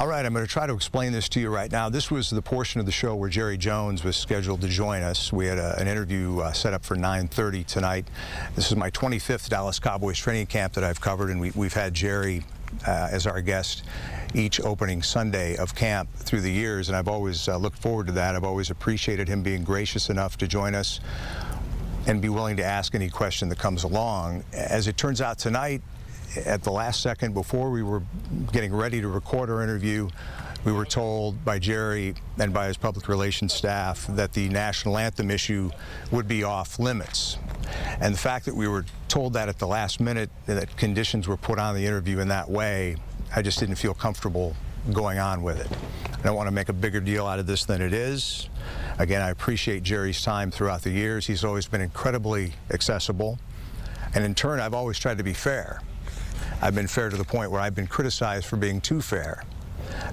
All right, I'm going to try to explain this to you right now. This was the portion of the show where Jerry Jones was scheduled to join us. We had an interview set up for 9:30 tonight. This is my 25th Dallas Cowboys training camp that I've covered, and we've had Jerry as our guest each opening Sunday of camp through the years, and I've always looked forward to that. I've always appreciated him being gracious enough to join us and be willing to ask any question that comes along. As it turns out tonight, at the last second before we were getting ready to record our interview, we were told by Jerry and by his public relations staff that the national anthem issue would be off limits. And the fact that we were told that at the last minute, that conditions were put on the interview in that way, I just didn't feel comfortable going on with it. I don't want to make a bigger deal out of this than it is. Again, I appreciate Jerry's time throughout the years. He's always been incredibly accessible. And in turn, I've always tried to be fair. I've been fair to the point where I've been criticized for being too fair.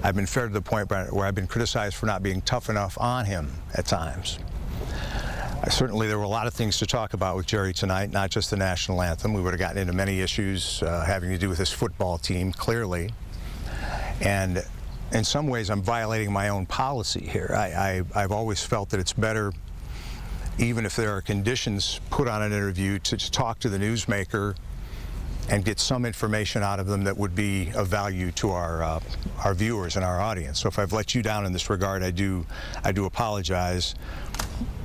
I've been fair to the point where I've been criticized for not being tough enough on him at times. Certainly there were a lot of things to talk about with Jerry tonight, not just the national anthem. We would have gotten into many issues having to do with his football team, clearly. And in some ways I'm violating my own policy here. I've always felt that it's better, even if there are conditions put on an interview, to talk to the newsmaker and get some information out of them that would be of value to our viewers and our audience. So if I've let you down in this regard, I do apologize.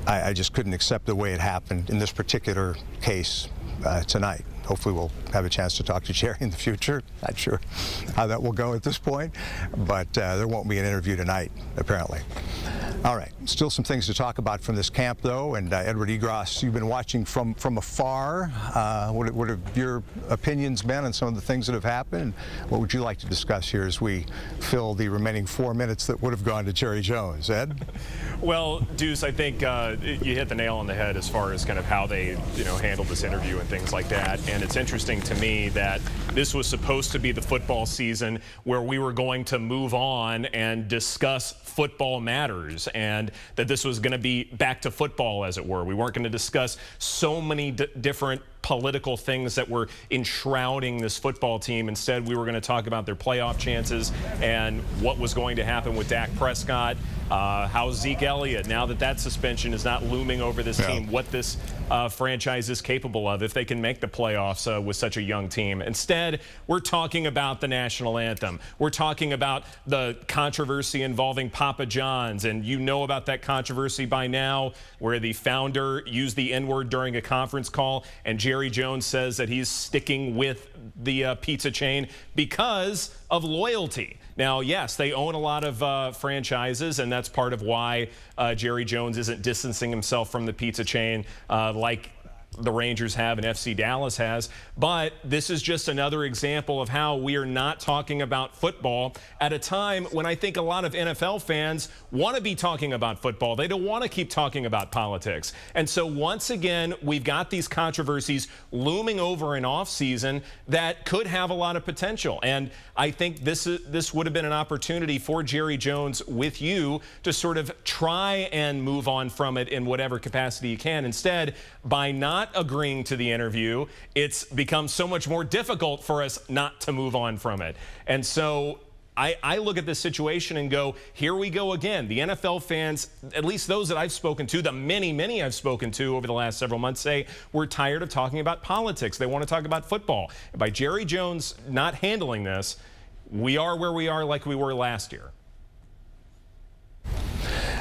I just couldn't accept the way it happened in this particular case tonight. Hopefully we'll have a chance to talk to Jerry in the future. Not sure how that will go at this point, but there won't be an interview tonight, apparently. All right, still some things to talk about from this camp, though, and Edward Egros, you've been watching from afar. What have your opinions been on some of the things that have happened? What would you like to discuss here as we fill the remaining 4 minutes that would have gone to Jerry Jones? Ed? Well, Deuce, I think you hit the nail on the head as far as kind of how they, handled this interview and things like that. And it's interesting to me that this was supposed to be the football season where we were going to move on and discuss football matters, and that this was going to be back to football, as it were. We weren't going to discuss so many different political things that were enshrouding this football team. Instead, we were going to talk about their playoff chances and what was going to happen with Dak Prescott, how Zeke Elliott, now that suspension is not looming over this team, what this franchise is capable of if they can make the playoffs with such a young team. Instead, we're talking about the national anthem. We're talking about the controversy involving Papa John's, and you know about that controversy by now, where the founder used the N-word during a conference call, and Jerry Jones says that he's sticking with the pizza chain because of loyalty. Now, yes, they own a lot of franchises, and that's part of why Jerry Jones isn't distancing himself from the pizza chain like the Rangers have and FC Dallas has. But this is just another example of how we are not talking about football at a time when I think a lot of NFL fans want to be talking about football. They don't want to keep talking about politics. And so once again, we've got these controversies looming over an offseason that could have a lot of potential. And I think this would have been an opportunity for Jerry Jones with you to sort of try and move on from it in whatever capacity you can. Instead, by not agreeing to the interview, it's become so much more difficult for us not to move on from it. And so I look at this situation and go, here we go again. The NFL fans, at least those that I've spoken to, the many I've spoken to over the last several months, say we're tired of talking about politics. They want to talk about football. And by Jerry Jones not handling this, we are where we are like we were last year.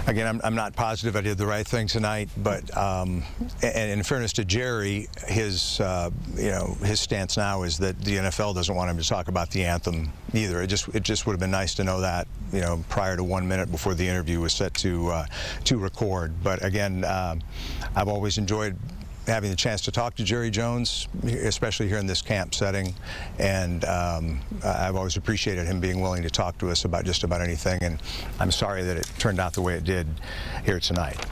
Again, I'm not positive I did the right thing tonight, but and in fairness to Jerry, his stance now is that the NFL doesn't want him to talk about the anthem either. It just would have been nice to know that, prior to 1 minute before the interview was set to record. But again, I've always enjoyed having the chance to talk to Jerry Jones, especially here in this camp setting, and I've always appreciated him being willing to talk to us about just about anything, and I'm sorry that it turned out the way it did here tonight.